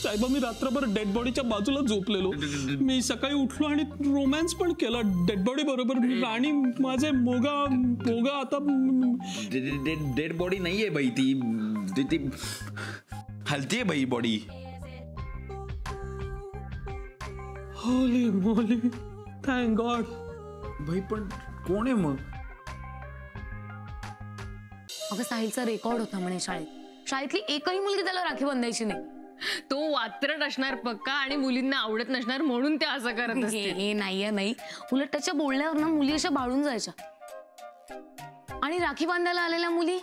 साहेबा मी रात्रभर डेड बॉडीच्या बाजूला झोपलेलो. मी सकाळी उठलो आणि रोमॅन्स पण केला डेड बॉडी बरोबर. आणि माझे मोगा आता डेड बॉडी नाहीये बाई, ती हलतीये बाई बॉडी. होली मोली, थँक गॉड. भाई पण कोण आहे मग? अगं साहिलचा रेकॉर्ड होता म्हणे शाळेतली एकही मुलगी त्याला राखी बांधायची नाही. तो वात्रट असणार पक्का आणि मुलींना आवडत नसणार म्हणून ते असं करत असते. हे नाही उलट त्याच्या बोलण्यावर ना मुली अशा भाळून जायच्या आणि राखी बांधायला आलेल्या मुली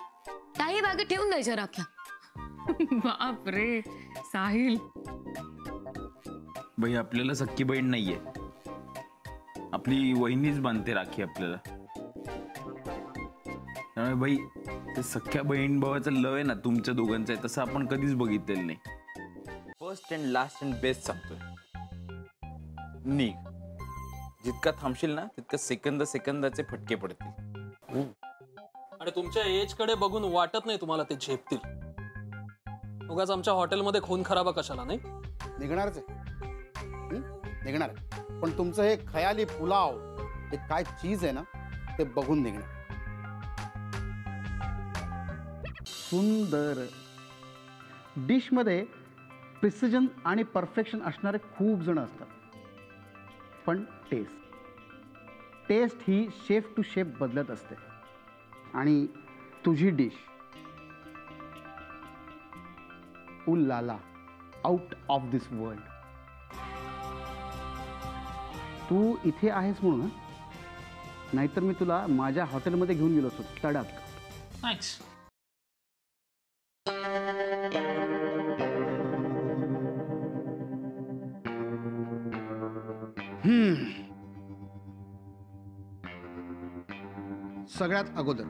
त्याही बागेत ठेवून द्यायच्या राख्या. बाप रे साहिल. भाई आपल्याला सख्खी बहीण नाहीये, आपली वहिनीच बांधते राखी आपल्याला. त्यामुळे भाई ते सख्या बहीण भावाचं लव आहे ना तुमच्या दोघांचं आहे, तसं आपण कधीच बघितलेलं नाही. First and last and best सांगतोय, निघ. जितका थांबशील ना तितका सेकंदाचे फटके पडतील. आणि तुमच्या एज कडे बघून वाटत नाही तुम्हाला ते झेपतील. उगाच आमच्या हॉटेलमध्ये खून खराबा कशाला नाही. निघणारच आहे, निघणार. पण तुमचं हे खयाली पुलाव हे काय चीज आहे ना ते बघून निघणार. सुंदर डिशमध्ये प्रिसिजन आणि परफेक्शन असणारे खूप जण असतात, पण टेस्ट ही शेफ टू शेफ बदलत असते. आणि तुझी डिश उल्लाला, आउट ऑफ दिस वर्ल्ड. तू इथे आहेस म्हणून, नाहीतर मी तुला माझ्या हॉटेलमध्ये घेऊन गेलो असतो तडाक. थँक्स. सगळ्यात अगोदर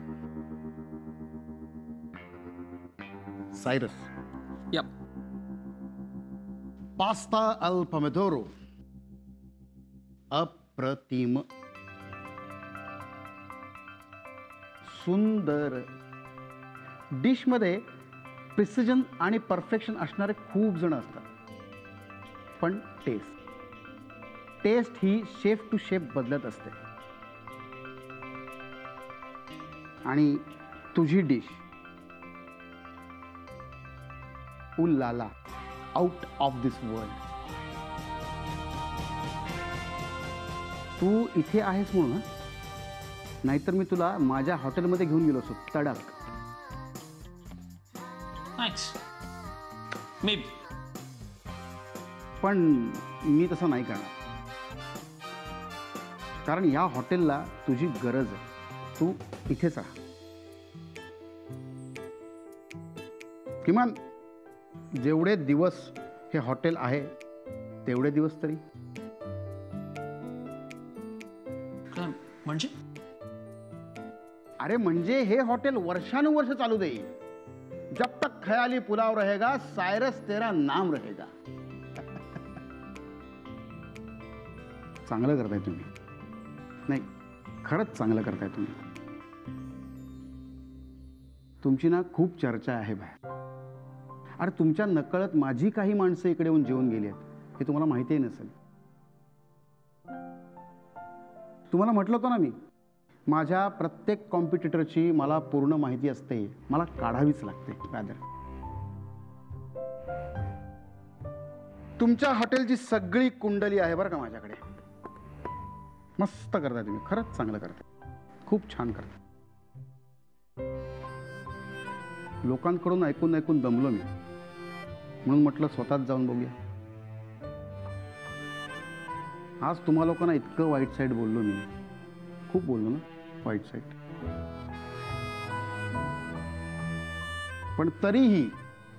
सायरस, Yep. पास्ता अल पमेडोरो अप्रतिम, सुंदर. डिशमध्ये प्रिसिजन आणि परफेक्शन असणारे खूप जण असतात, पण टेस्ट ही शेफ टू शेफ बदलत असते. आणि तुझी डिश उल्लाला, आउट ऑफ दिस वर्ल्ड. तू इथे आहेस म्हणून, नाहीतर मी तुला माझ्या हॉटेलमध्ये घेऊन गेलो असतो तडाक. थँक्स. मी पण मी तसं नाही करणार, कारण या हॉटेलला तुझी गरज आहे. तू इथेच राहा. किमान जेवढे दिवस हे हॉटेल आहे तेवढे दिवस तरी. म्हणजे अरे म्हणजे हे हॉटेल वर्षानुवर्ष चालू देईल. जब तक खयाली पुलाव रहेगा सायरस तेरा नाम रहेगा. चांगलं करताय तुम्ही. नाही, खरंच चांगलं करताय तुम्ही. तुमची ना खूप चर्चा आहे बाहेर. अरे तुमच्या नकळत माझी काही माणसं इकडे येऊन जेवून गेली आहेत, हे तुम्हाला माहितीही नसेल. तुम्हाला म्हटलं होतं ना मी, माझ्या प्रत्येक कॉम्पिटिटरची मला पूर्ण माहिती असते, मला काढावीच लागते. रादर तुमच्या हॉटेलची सगळी कुंडली आहे बरं का माझ्याकडे. मस्त करताय तुम्ही, खरंच चांगलं करताय, खूप छान करताय. लोकांकडून ऐकून ऐकून दमलो मी, म्हणून म्हटलं स्वतःच जाऊन बघूया. आज तुम्हा लोकांना इतकं वाईट साईड बोललो मी, खूप बोललो ना वाईट साईड, पण तरीही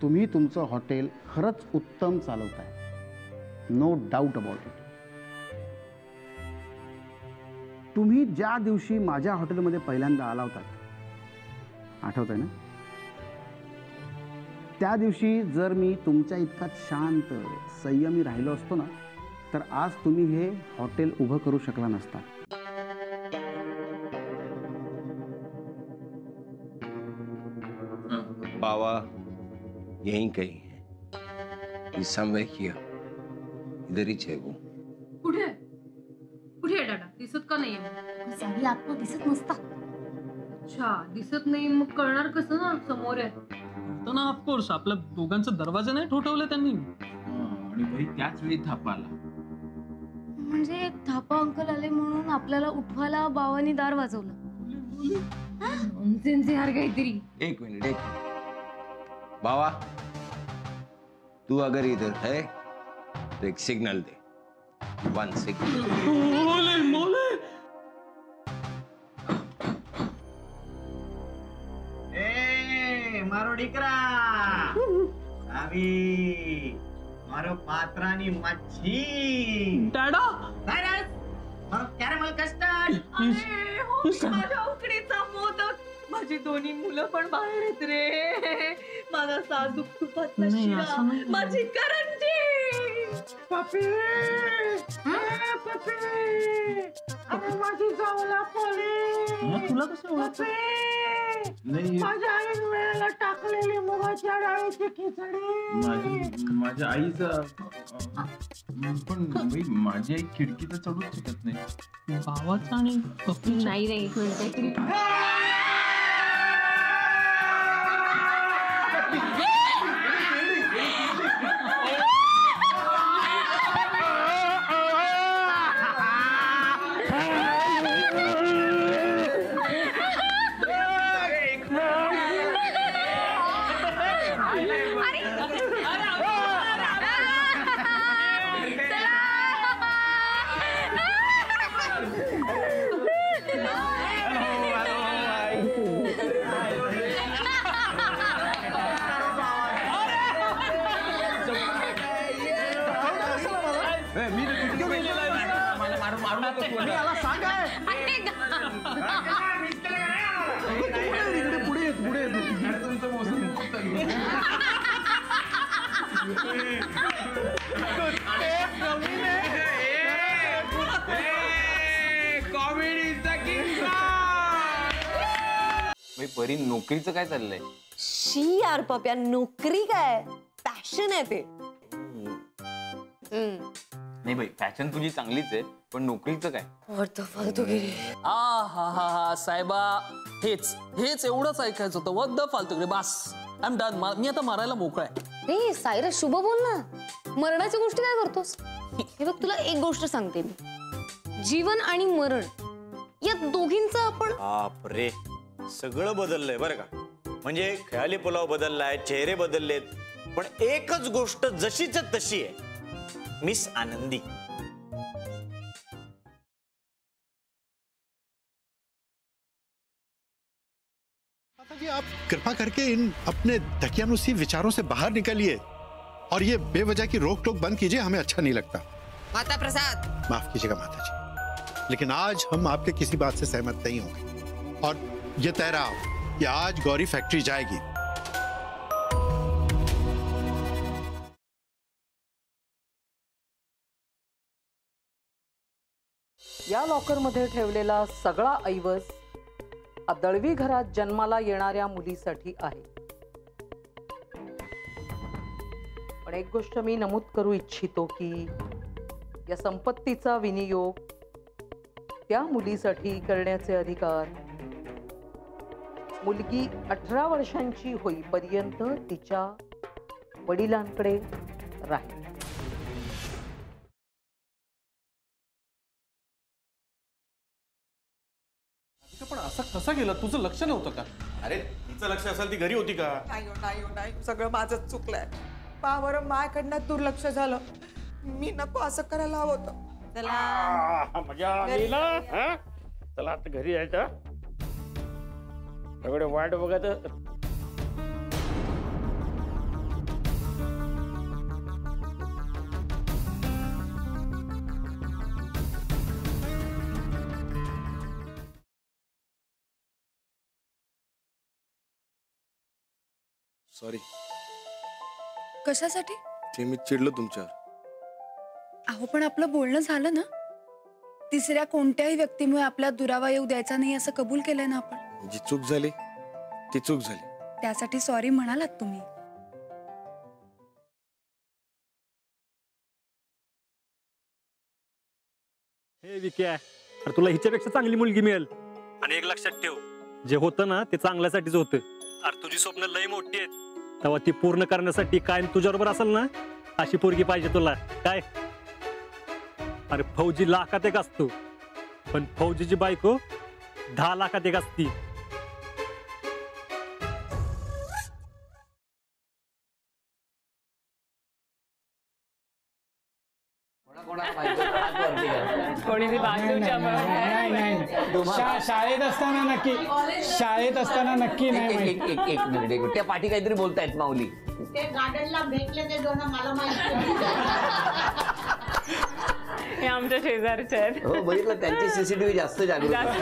तुम्ही तुमचं हॉटेल खरंच उत्तम चालवताय. No doubt about it. तुम्ही ज्या दिवशी माझ्या हॉटेलमध्ये पहिल्यांदा आला होतात, आठवत आहे ना, त्या दिवशी जर मी तुमच्या इतका शांत संयमी राहिलो असतो ना, तर आज तुम्ही हे हॉटेल उभं करू शकला नसता. बाबा यहीं कहीं है. हिस्सा में किया, इधर ही है वो। कुठे कुठे आहे दादा? दिसत का नाहीये? साडी आत्मा दिसत नसता. अच्छा, दिसत नाही मग कळणार कसं ना समोर आहे? तर ना ऑफकोर्स आपल्या दोघांचा दरवाजा नाही ठोठवले त्यांनी. आणि भाई त्याच वेळी थापा आला. म्हणजे थापा अंकल आले म्हणून आपल्याला उठवायला बाबांनी दार वाजवलं. नॉनसेन्स यार काहीतरी. एक मिनट बाबा, तू अगर इधर है तो एक सिग्नल दे. 1 सिग्नल. मोले मोले मारो દીકરા આવી મારો પાત્રાની મચ્છી डॅडा સાયરસ મારો કેરેમલ કસ્ટર્ડ माझ्या उकडीचा मोदक. माझी दोन्ही मुलं पण बाहेर आहेत रे. माझा साजूक तुपातला नाही, शिरा, असं नाही. माझी करंजी. પપ્પી પપ્પી અરે माझी जावला पोली तुला कसं ओळखतं? नाही माझ्या आईने वेळेला टाकलेली मुगाच्या डाळीची खिचडी माझ्या आईचा पण भाई माझी आई खिडकीत चढूच शकत नाही. भावाचा आणि पप्पीचा. नाही नाही एक मिनिट काहीतरी. भाई परी नोकरीचं काय चाललंय? शी यार पप्या, नोकरी काय पॅशन आहे ते. नाही भाई फॅशन तुझी चांगलीच आहे पण नोकरीचं काय? फालतूगिरी. हा हा हा हा साहेबा, हेच हेच एवढंच ऐकायचं होतं. वद्द फालतू बास. I am done. मी आता मारायला मोकळा आहे. रे सायरस, शुभ बोल ना. मरणाची गोष्टी काय करतोस? हे बघ, तुला एक गोष्ट सांगते मी. जीवन आणि मरण या दोघींचं आपण. बापरे, सगळं बदललंय बरं का. म्हणजे खयाली पुलाव बदललाय, चेहरे बदललेत, पण एकच गोष्ट जशीच तशी आहे. मिस आनंदी. जी आप कृपा करके इन अपने दकियानुसी विचारों से बाहर निकलिए और ये बेवजह की रोक टोक बंद कीजिए. हमें अच्छा नहीं लगता. माता प्रसाद, माफ कीजिएगा माता जी, लेकिन आज हम आपके किसी बात से सहमत नहीं होंगे और ये तय रहा कि आज गौरी फैक्ट्री जाएगी. या लॉकरमध्ये ठेवलेला सगळा ऐवज दळवी घरात जन्माला येणाऱ्या मुलीसाठी आहे. पण एक गोष्ट मी नमूद करू इच्छितो की या संपत्तीचा विनियोग त्या मुलीसाठी करण्याचे अधिकार मुलगी 18 वर्षांची होईपर्यंत तिच्या वडिलांकडे राहील. पण असं कसं गेलं? तुझं लक्ष नव्हतं का? अरे तिचं लक्ष असेल ती घरी होती का? नाही, सगळं माझंच चुकलंय. पावर माझ्याकडनं दुर्लक्ष झालं. मी नको असं करायला हवं होतं. चला मजा आली ना. हा? चला आता घरी यायचं. सगळे वाट बघत. सॉरी, कशासाठी? ते मी चिडलो तुमच्यावर. अहो पण आपलं बोलणं झालं ना. तिसऱ्या कोणत्याही व्यक्तीमुळे आपला दुरावा येऊ द्यायचा नाही असं कबूल केलंय ना आपण. जी चूक झाली ती चूक झाली. त्यासाठी सॉरी म्हणालात तुम्ही. विक्या, अरे तुला हिच्यापेक्षा चांगली मुलगी मिळेल. आणि एक लक्षात ठेव, जे होतं ना ते चांगल्यासाठीच होतं. अरे तुझी स्वप्न लय मोठी आहेत, तेव्हा ती पूर्ण करण्यासाठी कायम तुझ्याबरोबर असेल ना अशी पोरगी पाहिजे तुला. काय अरे फौजी लाखात एक असतो, पण फौजीची बायको 10 लाखात एक असती. शाळेत असताना नक्की नाही. एक मिनिट, त्या पाठी काहीतरी बोलतायत माऊली. ते गार्डनला भेटले ते दोन मला माहिती. हे आमच्या शेजारचे आहेत. हो बघितलं, त्यांची सीसीटीव्ही जास्त जागृत आहे.